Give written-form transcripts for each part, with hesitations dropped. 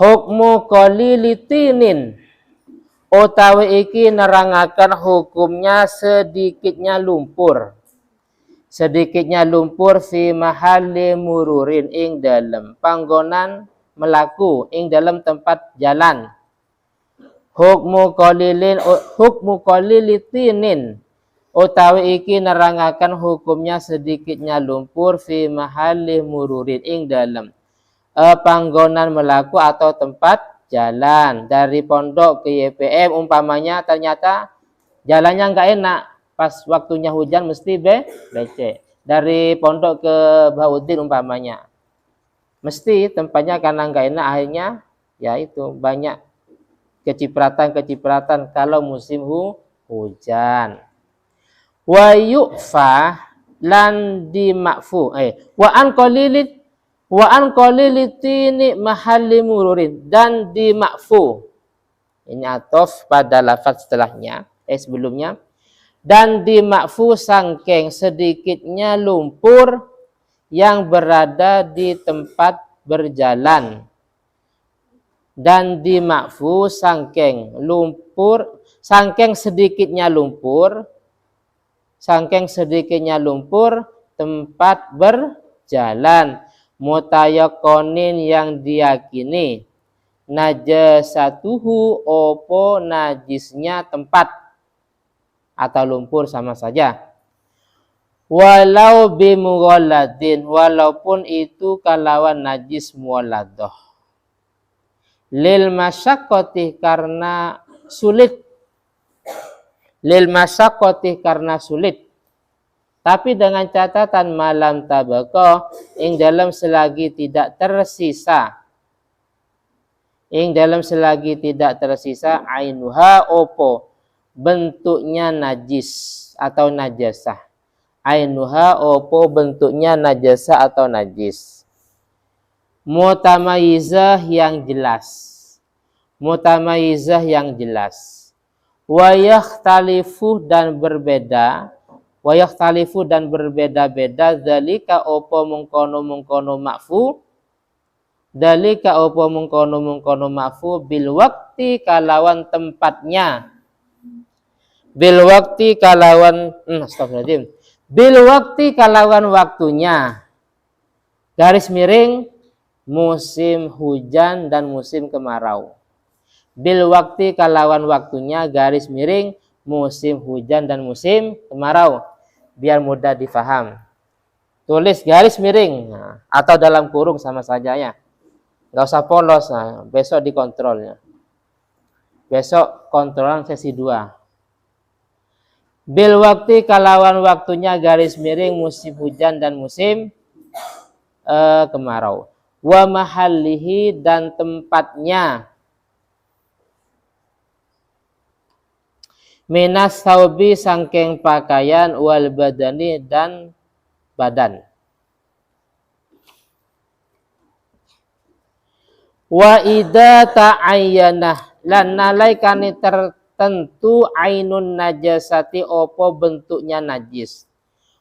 hukmu qalilitinin utawi iki nerangaken hukumnya sedikitnya lumpur. Sedikitnya lumpur fi mahalli mururin ing dalem panggonan melaku ing dalam tempat jalan. Hukmu qalilitinin utawi iki nerangaken hukumnya sedikitnya lumpur fi mahalli mururin ing dalam panggonan melaku atau tempat jalan. Dari pondok ke YPM umpamanya ternyata jalannya nggak enak, pas waktunya hujan mesti becek. Dari pondok ke Bahuddin umpamanya, mesti tempatnya karena nggak enak, akhirnya ya itu banyak kecipratan kalau musim hujan. Wa yu'fa lan dimakfu wa an qalilitini mahalli mururin, dan dimakfu. Ini atof pada lafaz setelahnya, sebelumnya. Dan dimakfu sangking sedikitnya lumpur yang berada di tempat berjalan. Dan dimakfu sangking sedikitnya lumpur tempat berjalan, mutayakonin yang diyakini, najasatuhu opo najisnya tempat atau lumpur sama saja. Walau bimughalladin, walaupun itu kalawan najis muwalladah. Lil masyaqqati karena sulit. Tapi dengan catatan malam tabaqah ing dalam selagi tidak tersisa. Ainuha opo bentuknya najis atau najasah. Ainuha opo bentuknya najasah atau najis. Mutamayizah yang jelas. Wayakhtalifu dan berbeda-beda zalika opo mengkono makfu bil waktu kalawan tempatnya. Bil waktu kalawan waktunya. Garis miring musim hujan dan musim kemarau. Bil waktu kalawan waktunya, garis miring musim hujan dan musim kemarau. Biar mudah difaham. Tulis garis miring atau dalam kurung sama saja ya. Nggak usah polos. Besok dikontrolnya. Besok kontrolan sesi 2. Bil waktu kalawan waktunya, garis miring musim hujan dan musim kemarau. Wa mahallihi dan tempatnya. Minas saubi sangking pakaian, wal badani dan badan. Wa idza ta'ayyanah lan nalaikani tertentu ainun najasati opo bentuknya najis.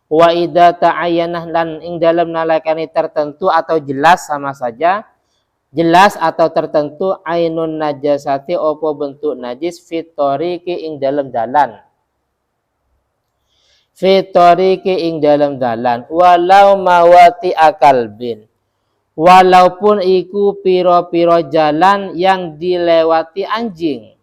Wa idza ta'ayyanah lan ing dalam nalaikani tertentu atau jelas sama saja. Jelas atau tertentu ainun najasati opo bentuk najis fitoriki ing dalam dalan. Walau mawati akalbin. Walaupun iku piro-piro jalan yang dilewati anjing.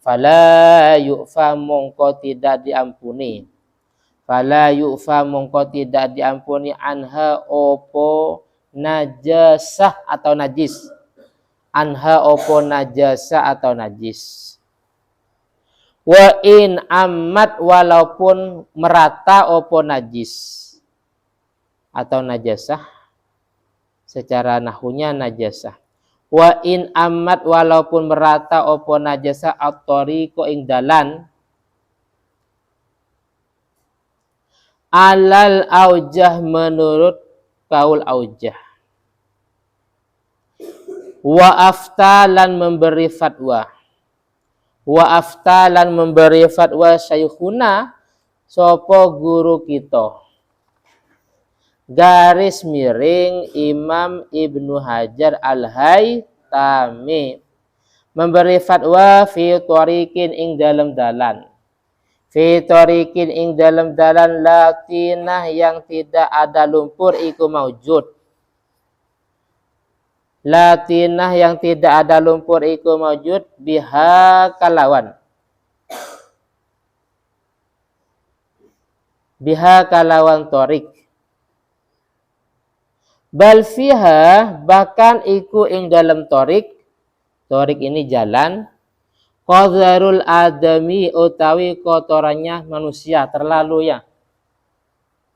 Fala yu'fa mongko tidak diampuni. Anha opo najasah atau najis. Wa in amat walaupun merata opo najis atau najasah, secara nahunya najasah. Wa in amat walaupun merata opo najasah at-tariqo ing dalan. Alal aujah menurut kaul aujah. Wa aftalan memberi fatwa syaikhuna sopo guru kita. garis miring Imam Ibnu Hajar Al-Haytami memberi fatwa fi thoriqin ing dalam dalan. Fi thoriqin ing dalam dalan latinah yang tidak ada lumpur iku maujud. Latinah yang tidak ada lumpur iku maujud biha kalawan. Biha kalawan thoriq. Bal fiha bahkan iku ing dalam thoriq. Thoriq ini jalan. Qadarul adami utawi kotorannya manusia terlalu ya.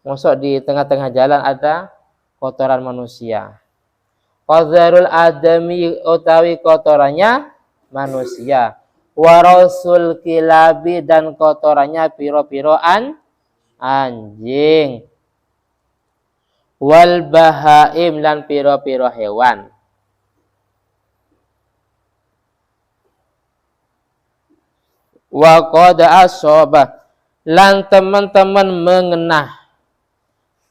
Masuk di tengah-tengah jalan ada kotoran manusia. Qadarul adami utawi kotorannya manusia. Warasul kilabi dan kotorannya piro-piro anjing. Wal bahaim dan piro-piro hewan. Wa qad asaba lan teman-teman mengenah.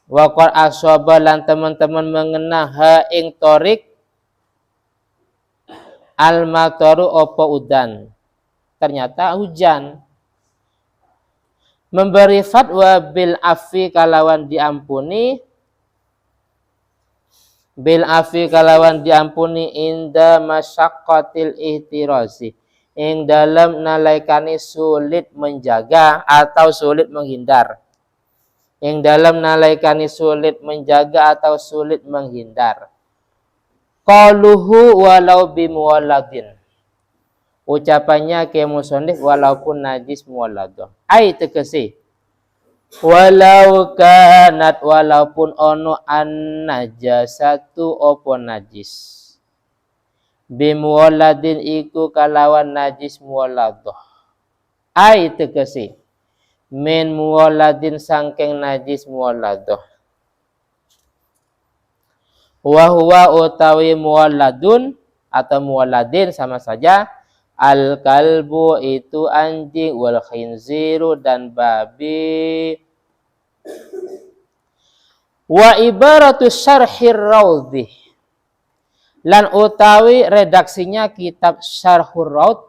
Wa qad asaba lan teman-teman mengenah ha ing thoriq al mataru opo udan. Ternyata hujan. Memberi fatwa bil afi kalawan diampuni. Bil afi kalawan diampuni inda masyaqqatil ihtirazi. Ing dalam nalaikani sulit menjaga atau sulit menghindar. Ing dalam nalaikani sulit menjaga atau sulit menghindar. Qaluhu walau bimuwaladin. Ucapannya ke musannif walaupun najis muwalladah. Ai tegese. Walau kanat walaupun ono an najasatu opo najis. Bimuwaladin iku kalawan najis muwalladah. Ai tegese min muwaladin sangking najis muwalladah. Wa huwa utawi muwalladun atau muwalladin sama saja. Al kalbu itu anjing, wal khinziru dan babi. Wa ibaratu syarhir raudhi lan utawi redaksinya kitab Syarhur Raud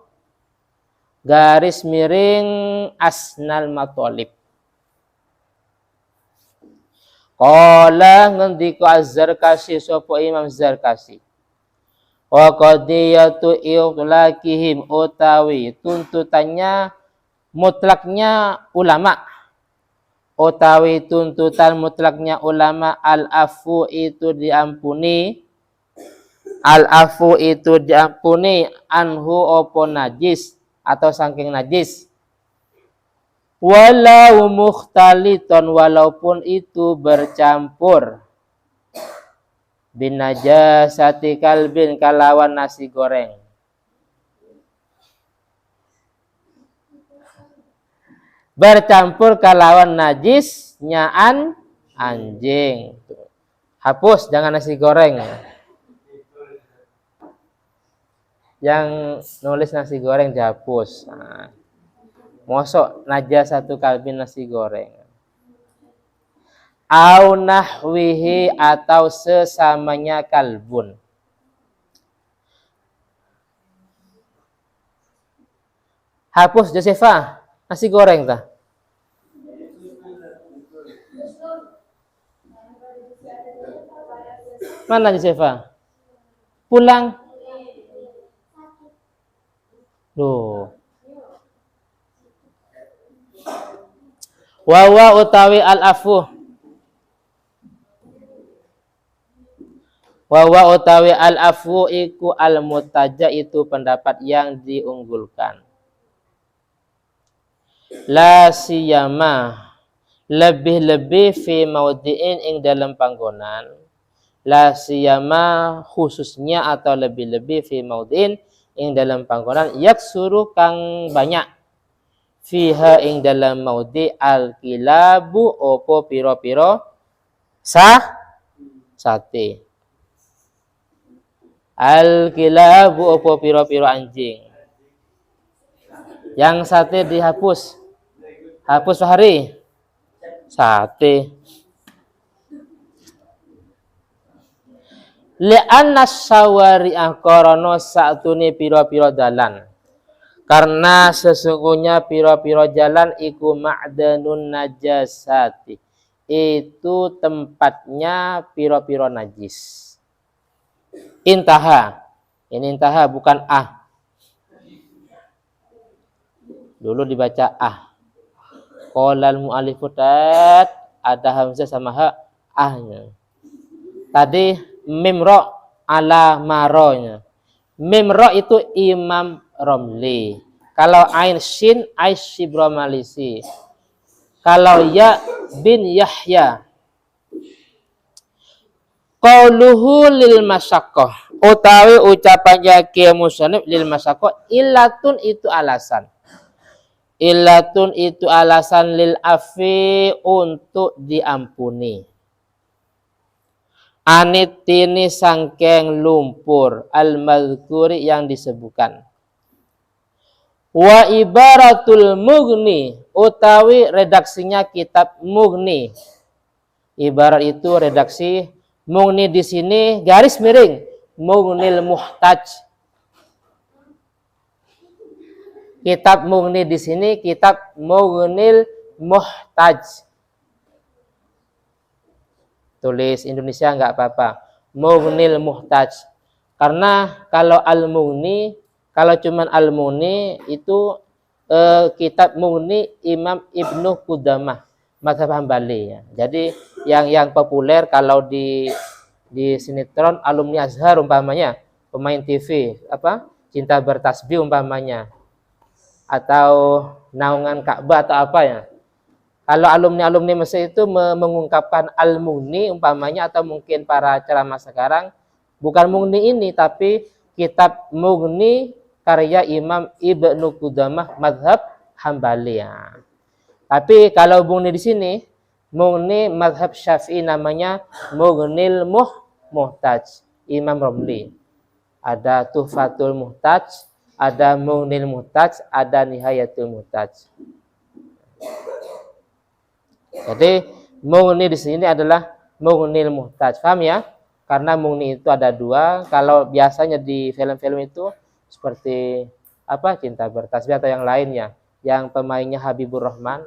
garis miring Asnal Matolib. Qala ngendika Az-Zarkashi sapa Imam Zarkashi. Wa qadiyatu itlaqihim utawi tuntutannya mutlaknya ulama. Utawi tuntutan mutlaknya ulama al-afu itu diampuni. Al-afu itu diampuni anhu opo najis atau saking najis. Walau mukhtaliton walaupun itu bercampur. Bin najasati kalbin kalawan nasi goreng. Bercampur kalawan najisnya anjing. Hapus jangan nasi goreng. Yang nulis nasi goreng dihapus. Nah, mosok najasatu kalbin nasi goreng. Au nahwihi atau sesamanya kalbun. Hapus Josefa, nasi goreng tah. Mana Josefa? Pulang. Loh. Wawa utawi al-afu. Wawa utawi al-afu iku al-mutaja itu pendapat yang diunggulkan. La siyama lebih-lebih fi maudi'in ing dalam panggonan. La siyama khususnya atau lebih-lebih fi maudi'in ing dalam panggonan yaksuru kang banyak fiha ing dalam maudi al-kilabu opo piro-piro sate. Al-kilabu opo piro-piro anjing. Yang sate dihapus. Hapus Fahri. Sate. Li'anna syawari'ah korono sa'tuni piro-piro dalan. Karena sesungguhnya piro-piro jalan iku ma'danun najasati. Itu tempatnya piro-piro najis. Intaha. Ini intaha bukan ah. Dulu dibaca ah. Qolal mu'alifutat ada hamzah sama ha ahnya. Tadi mimro ala maronya. Mimro itu Imam Romli. Kalau ain shin Aisyibromalisi. Kalau ya bin Yahya. Qauluhu lil masyaqqah. Utawi ucapannya Ki Musannif lil masyaqqah illatun itu alasan. Illatun itu alasan lil afi untuk diampuni. Anitini sangkeng lumpur al-madhkuri yang disebutkan. Wa ibaratul mughni utawi redaksinya kitab Mughni. Ibarat itu redaksi Mughni di sini garis miring Mughnil Muhtaj. Kitab Mughni di sini kitab Mughnil Muhtaj. Tulis Indonesia enggak apa-apa. Mughnil Muhtaj. Karena kalau Al-Mughni, kalau cuman Al-Mughni itu kitab Mughni Imam Ibnu Qudamah mazhab Hambali ya. Jadi yang populer kalau di sinetron alumni Azhar umpamanya, pemain TV apa? Cinta Bertasbih umpamanya. Atau Naungan Ka'bah atau apa ya. Kalau alumni Mesir itu mengungkapkan Al-Mughni umpamanya atau mungkin para ceramah sekarang bukan Mughni ini tapi kitab Mughni karya Imam Ibnu Qudamah mazhab Hambali ya. Tapi kalau Mughni di sini Mughni mazhab Syafi'i namanya Mughnil Muhtaj Imam Romli. Ada Tuhfatul Muhtaj, ada Mughnil Muhtaj, ada Nihayatul Muhtaj. Jadi Mughni di sini adalah Mughnil Muhtaj. Paham ya? Karena Mughni itu ada dua. Kalau biasanya di film-film itu seperti apa? Cinta Bertasbih atau yang lainnya. Yang pemainnya Habibur Rahman.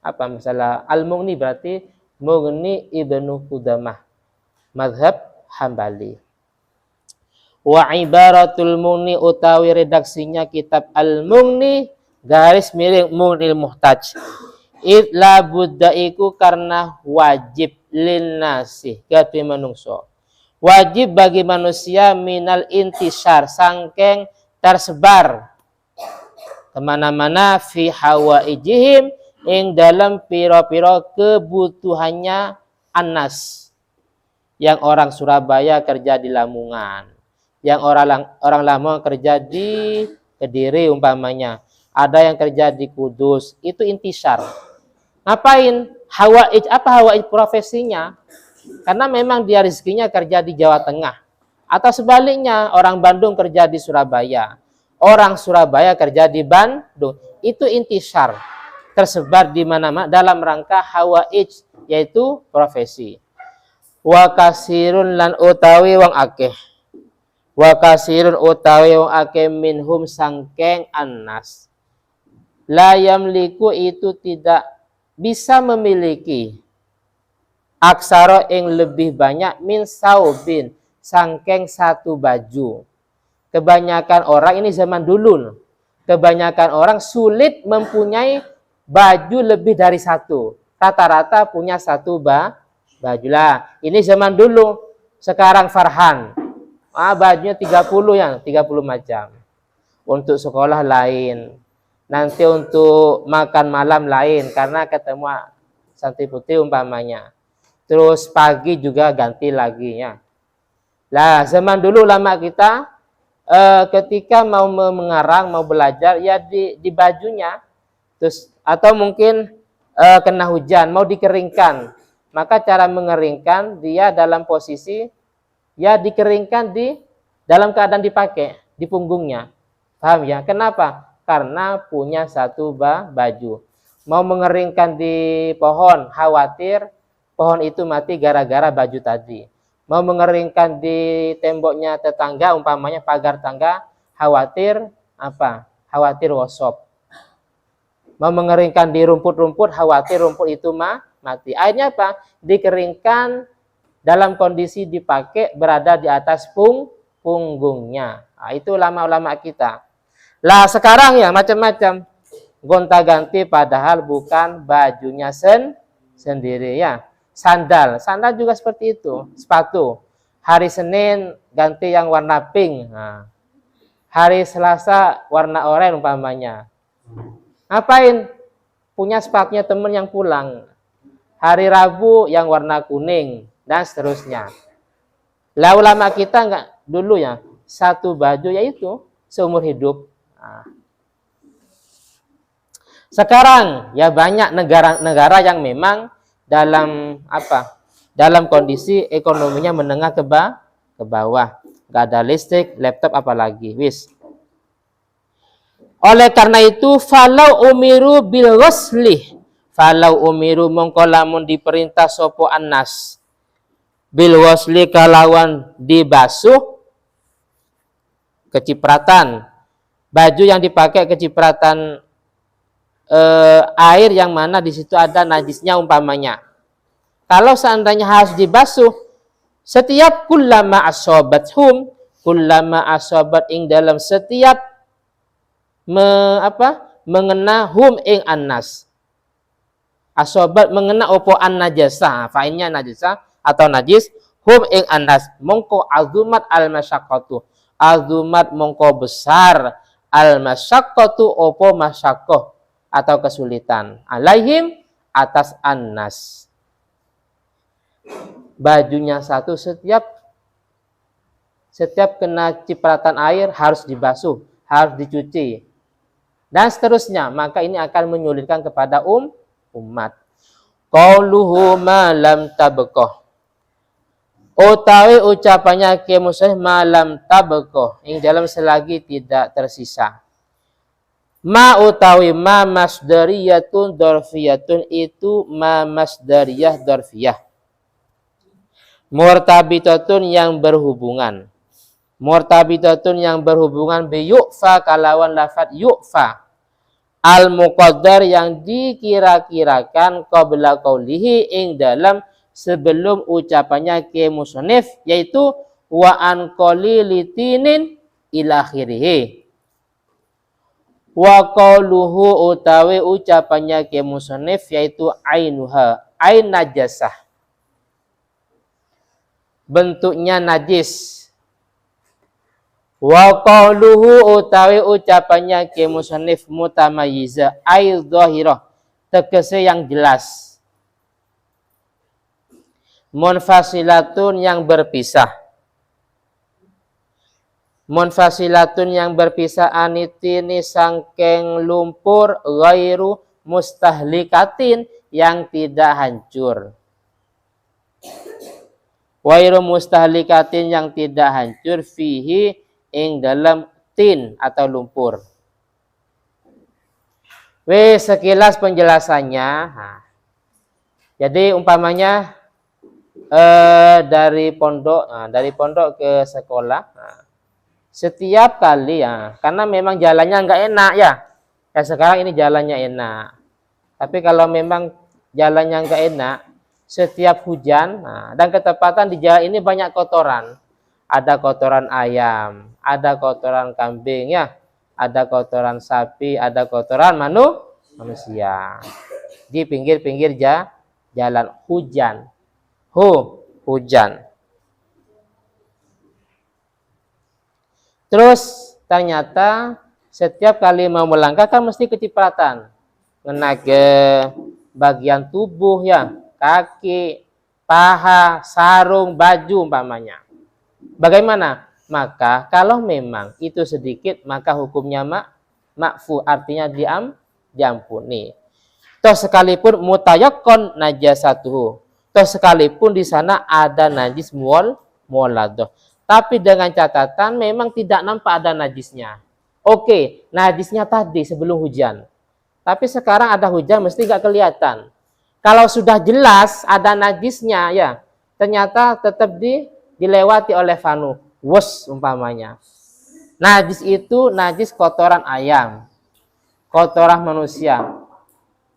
Apa misalnya Al-Mughni berarti Mughni Ibnu Qudamah. Mazhab Hambali. Wa ibaratul Mughni utawi redaksinya kitab Al-Mughni garis miring Mughnil Muhtaj. Itla buddha iku karena wajib linnasi gadhe manungso. Wajib bagi manusia minal intisar sangkeng tersebar kemana-mana fi hawaijihim ing dalam piro-piro kebutuhannya anas. Yang orang Surabaya kerja di Lamongan, yang orang Lamongan kerja di Kediri umpamanya, ada yang kerja di Kudus, itu intisar. Ngapain? Hawaij, apa hawaij profesinya? Karena memang dia rezekinya kerja di Jawa Tengah. Atau sebaliknya, orang Bandung kerja di Surabaya. Orang Surabaya kerja di Bandung. Itu intisar. Tersebar di mana-mana dalam rangka hawaij, yaitu profesi. Wa kasirun lan utawi wong akeh. Wa kasirun utawi wong akeh minhum sangkeng annas. La yamliku itu tidak bisa memiliki aksara yang lebih banyak min saubin sangkeng satu baju. Kebanyakan orang ini zaman dulu, kebanyakan orang sulit mempunyai baju lebih dari satu. Rata-rata punya satu baju lah. Ini zaman dulu. Sekarang Farhan, bajunya 30 yang 30 macam. Untuk sekolah lain. Nanti untuk makan malam lain karena ketemu santri putih umpamanya. Terus pagi juga ganti lagi ya. Lah zaman dulu lama kita ketika mau mengarang, mau belajar ya di bajunya. Terus atau mungkin kena hujan, mau dikeringkan. Maka cara mengeringkan dia dalam posisi ya dikeringkan di dalam keadaan dipakai di punggungnya. Paham ya? Kenapa? Karena punya satu baju. Mau mengeringkan di pohon, khawatir pohon itu mati gara-gara baju tadi. Mau mengeringkan di temboknya tetangga, umpamanya pagar tangga, khawatir apa? Khawatir gosok. Mau mengeringkan di rumput-rumput, khawatir rumput itu mati. Akhirnya apa? Dikeringkan dalam kondisi dipakai berada di atas punggungnya. Nah, itu ulama-ulama kita. Lah sekarang ya macam-macam. Gonta-ganti padahal bukan bajunya sendiri ya. Sandal juga seperti itu. Sepatu. Hari Senin ganti yang warna pink. Nah, hari Selasa warna oranye umpamanya. Ngapain? Punya sepatunya teman yang pulang. Hari Rabu yang warna kuning dan seterusnya. Lah ulama kita enggak dulu ya, satu baju yaitu seumur hidup. Nah. Sekarang ya banyak negara-negara yang memang dalam apa? Dalam kondisi ekonominya menengah ke bawah. Enggak ada listrik, laptop apalagi. Wis. Oleh karena itu falau umiru bil ghusli, falau umiru mongko lamun diperintah sopo annas bil ghusli kalawan dibasuh kecipratan baju yang dipakai kecipratan air yang mana di situ ada najisnya umpamanya. Kalau seandainya harus dibasuh setiap kullama asobathum, kullama asobat ing dalam setiap mengena hum ing annas. Asobat mengena opo an najasa, fainnya najasa atau najis, hum ing annas mongko azumat al masyaqqatu. Azumat mongko besar al masyaqqatu opo masyaqqah atau kesulitan alaihim atas annas. Bajunya satu setiap kena cipratan air harus dibasuh, harus dicuci dan seterusnya, maka ini akan menyulitkan kepada umat. Qauluhu ma lam tabqah, utawi ucapannya ke muslim malam tabqah ing dalam selagi tidak tersisa. Ma utawi ma masdariyatun dorfiyatun itu ma masdariyah dorfiyah. Murtabitatun yang berhubungan. Murtabitatun yang berhubungan bi yu'fa kalawan lafad yu'fa. Al muqaddar yang dikira-kirakan qabla qaulihi ing dalam sebelum ucapannya ke musannif yaitu wa an qalilitinin ila akhirih. Wa qauluhu utawi ucapannya ke musannif yaitu ainuha, ain najasah. Bentuknya najis. Wa qauluhu utawi ucapannya ke musannif mutamayyiza ai dhahirah, tegese yang jelas. Munfasilatun yang berpisah. Munfasilatun yang berpisah anitini sangkeng lumpur ghairu mustahlikatin yang tidak hancur. Ghairu mustahlikatin yang tidak hancur fihi ing dalam tin atau lumpur. Sekilas penjelasannya. Nah, jadi umpamanya dari pondok ke sekolah. Nah, setiap kali ya, karena memang jalannya nggak enak ya. Ya sekarang ini jalannya enak. Tapi kalau memang jalannya nggak enak, setiap hujan, nah, dan ketepatan di jalan ini banyak kotoran. Ada kotoran ayam, ada kotoran kambing ya, ada kotoran sapi, ada kotoran manusia. Di pinggir-pinggir jalan hujan. Hujan. Terus ternyata setiap kali mau melangkah kan mesti kecipratan. Kena ke bagian tubuh ya, kaki, paha, sarung, baju umpamanya. Bagaimana? Maka kalau memang itu sedikit maka hukumnya makfu, artinya diampuni. Toh sekalipun mutayakkon najasatuhu. Toh sekalipun di sana ada najis muwaladah. Tapi dengan catatan memang tidak nampak ada najisnya. Oke, najisnya tadi sebelum hujan. Tapi sekarang ada hujan mesti nggak kelihatan. Kalau sudah jelas ada najisnya ya, ternyata tetap dilewati oleh fanu, wus umpamanya. Najis itu najis kotoran ayam, kotoran manusia.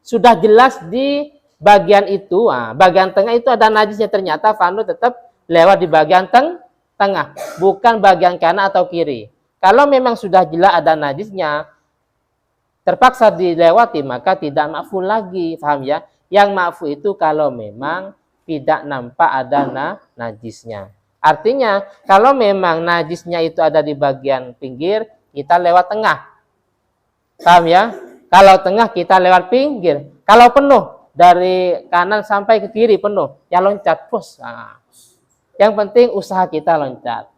Sudah jelas di bagian itu, bagian tengah itu ada najisnya, ternyata fanu tetap lewat di bagian tengah, bukan bagian kanan atau kiri. Kalau memang sudah jelas ada najisnya, terpaksa dilewati, maka tidak ma'fu lagi, paham ya? Yang ma'fu itu kalau memang tidak nampak ada najisnya. Artinya, kalau memang najisnya itu ada di bagian pinggir, kita lewat tengah. Paham ya? Kalau tengah, kita lewat pinggir. Kalau penuh, dari kanan sampai ke kiri penuh, ya loncat terus. Yang penting usaha kita loncat.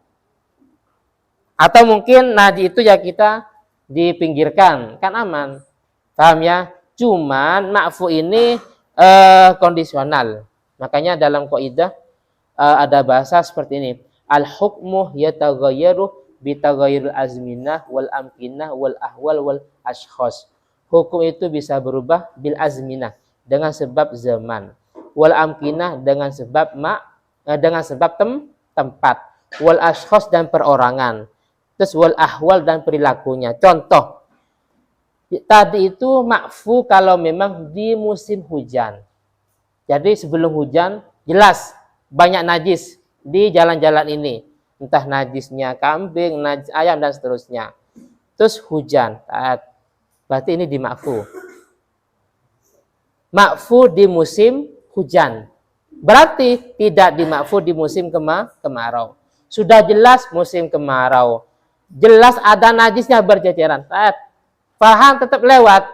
Atau mungkin najis itu ya kita dipinggirkan, kan aman. Paham ya? Cuman ma'fu ini kondisional. Makanya dalam kaidah ada bahasa seperti ini. Al-hukmu yataghayyaru bitaghayyuril azminah wal amkinah wal ahwal wal ashkhas. Hukum itu bisa berubah bil azminah, dengan sebab zaman. Wal amkinah dengan sebab tempat. Wal ashkhas dan perorangan. Terus wal ahwal dan perilakunya. Contoh, tadi itu ma'fu kalau memang di musim hujan. Jadi sebelum hujan jelas banyak najis di jalan-jalan ini. Entah najisnya kambing, najis ayam, dan seterusnya. Terus hujan. Berarti ini di ma'fu. Ma'fu di musim hujan. Berarti tidak di ma'fu di musim kemarau. Sudah jelas musim kemarau. Jelas ada najisnya berceceran. Paham tetap lewat.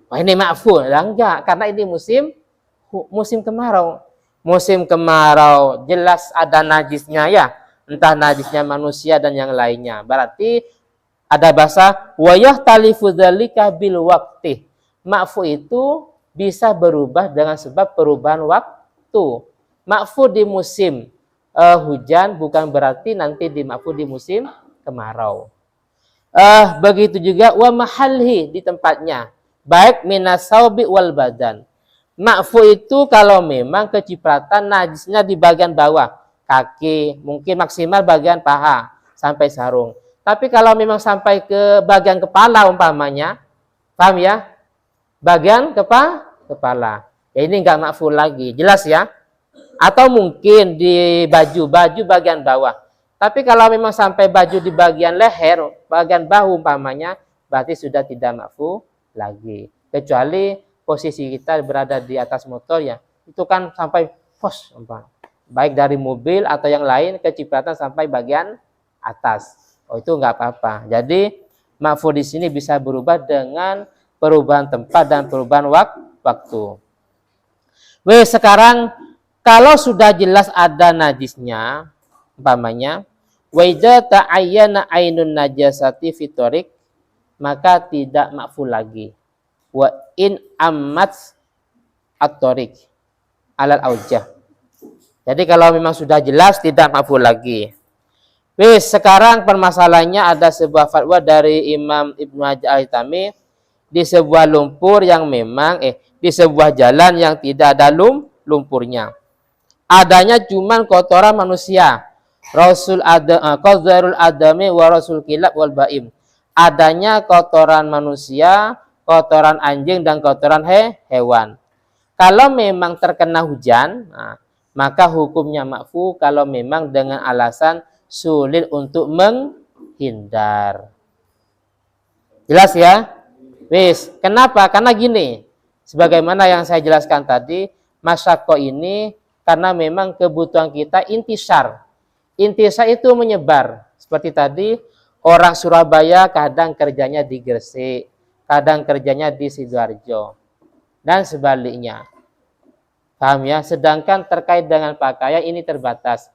Wah, ini ma'fu. Enggak, karena ini musim kemarau. Musim kemarau jelas ada najisnya ya, entah najisnya manusia dan yang lainnya. Berarti ada bahasa wayah talifu dzalika bil waqti. Ma'fu itu bisa berubah dengan sebab perubahan waktu. Ma'fu di musim hujan bukan berarti nanti di ma'fu di musim kemarau. Begitu juga wa mahalhi, di tempatnya, baik minasaubi wal badan. Ma'fu itu kalau memang kecipratan najisnya di bagian bawah, kaki, mungkin maksimal bagian paha sampai sarung. Tapi kalau memang sampai ke bagian kepala umpamanya, paham ya? Bagian kepala. Ya ini enggak ma'fu lagi, jelas ya? Atau mungkin di baju bagian bawah. Tapi kalau memang sampai baju di bagian leher, bagian bahu umpamanya, berarti sudah tidak ma'fu lagi. Kecuali posisi kita berada di atas motor ya, itu kan sampai pos, baik dari mobil atau yang lain, kecipratan sampai bagian atas. Oh, itu enggak apa-apa. Jadi ma'fu di sini bisa berubah dengan perubahan tempat dan perubahan waktu. Sekarang kalau sudah jelas ada najisnya, umpamanya wa idza ta'ayyana ainun najasati fitorik, maka tidak ma'fu lagi. Wa in ammat at-tariq alal aujah. Jadi kalau memang sudah jelas tidak ma'fu lagi. Sekarang permasalahannya ada sebuah fatwa dari Imam Ibnu Hajar al-Haytami di sebuah lumpur yang memang di sebuah jalan yang tidak ada lumpurnya. Adanya cuman kotoran manusia. Qadarul adami wa rasul kilab wal baim. Adanya kotoran manusia, kotoran anjing, dan kotoran hewan. Kalau memang terkena hujan, maka hukumnya ma'fu kalau memang dengan alasan sulit untuk menghindar. Jelas ya? Kenapa? Karena gini, sebagaimana yang saya jelaskan tadi, masyaqah ini karena memang kebutuhan kita intisar. Intisar itu menyebar. Seperti tadi, orang Surabaya kadang kerjanya di Gresik, kadang kerjanya di Sidoarjo, dan sebaliknya. Paham ya? Sedangkan terkait dengan pakaian ini terbatas.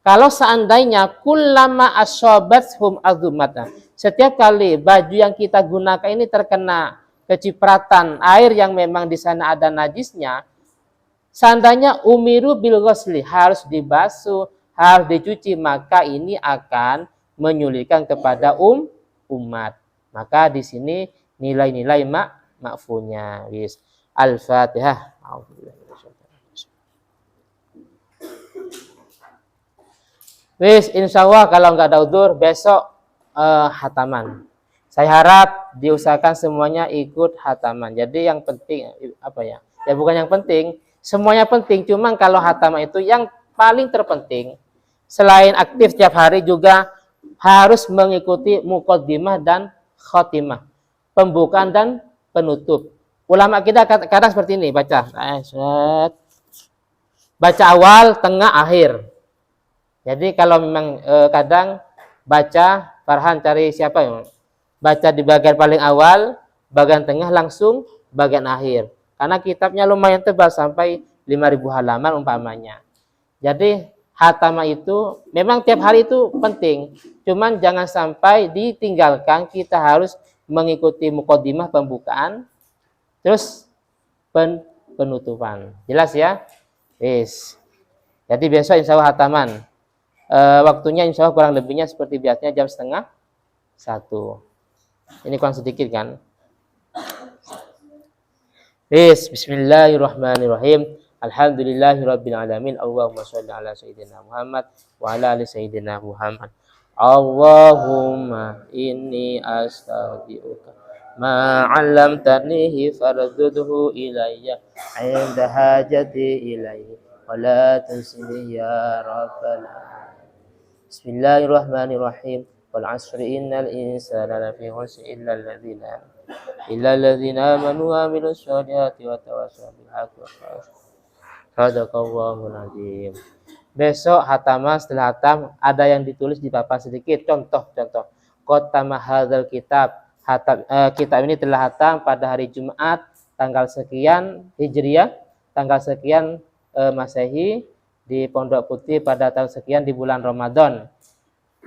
Kalau seandainya kullama asobathum azumata, setiap kali baju yang kita gunakan ini terkena kecipratan air yang memang di sana ada najisnya, seandainya umiru bil ghusli, harus dibasuh, harus dicuci, maka ini akan menyulitkan kepada umat. Maka di sini nilai-nilai ma'funya. Al-Fatihah. Wis, insya Allah kalau nggak ada udzur besok hataman. Saya harap diusahakan semuanya ikut hataman. Jadi yang penting apa ya? Ya bukan yang penting, semuanya penting. Cuman kalau hataman itu yang paling terpenting. Selain aktif tiap hari juga harus mengikuti muqaddimah dan khotimah, pembukaan dan penutup. Ulama kita kadang seperti ini baca, baca awal, tengah, akhir. Jadi kalau memang kadang baca, Farhan cari siapa ya? Baca di bagian paling awal, bagian tengah langsung, bagian akhir. Karena kitabnya lumayan tebal sampai 5.000 halaman umpamanya. Jadi hatamah itu memang tiap hari itu penting. Cuman jangan sampai ditinggalkan, kita harus mengikuti muqaddimah pembukaan, terus penutupan. Jelas ya? Yes. Jadi besok insya Allah hataman. Waktunya insya Allah kurang lebihnya seperti biasanya jam 12:30. Ini kurang sedikit kan? Yes. Bismillahirrahmanirrahim. Alhamdulillahirabbil alamin. Allahumma shalli ala sayyidina Muhammad wa ala ali sayyidina Muhammad. Allahumma inni astaghfiruka ma 'allamtanihi fardudhu ilayya 'inda hajati ilayhi wa la tunsini ya rabbal alamin. Bismillahirrahmanirrahim. Wal 'asri innal insana lafi khusr illa alladzina amanu wa 'amilus solihati wa tawassaw bil haqqi wa tawassaw. Sadaqallahul azim. Besok hatamah, setelah hatam ada yang ditulis di papan sedikit. Contoh. Qatama hadzal kitab. Kitab ini telah hatam pada hari Jumat tanggal sekian Hijriah, tanggal sekian Masehi di Pondok Putih pada tahun sekian di bulan Ramadan.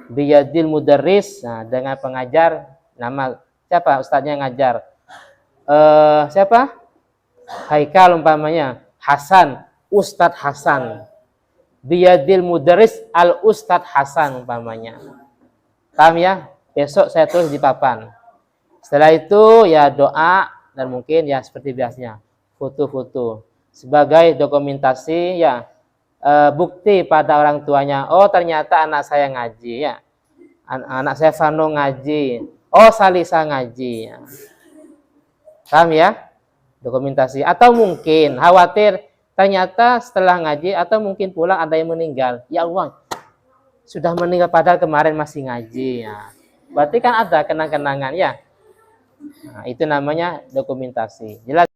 Biyadil mudarris, nah, dengan pengajar nama siapa ustadznya yang ngajar? Siapa? Haikal umpamanya, Hasan, Ustadz Hasan. Biyadil mudarris al Ustadz Hasan umpamanya. Paham ya? Besok saya tulis di papan. Setelah itu ya doa dan mungkin ya seperti biasanya foto-foto sebagai dokumentasi ya, bukti pada orang tuanya. Oh ternyata anak saya ngaji ya, anak saya Fano ngaji. Oh Salisa ngaji. Ya. Paham ya? Dokumentasi. Atau mungkin khawatir ternyata setelah ngaji atau mungkin pulang ada yang meninggal. Ya Allah, sudah meninggal padahal kemarin masih ngaji. Ya. Berarti kan ada kenang-kenangan ya. Nah, itu namanya dokumentasi. Jelas.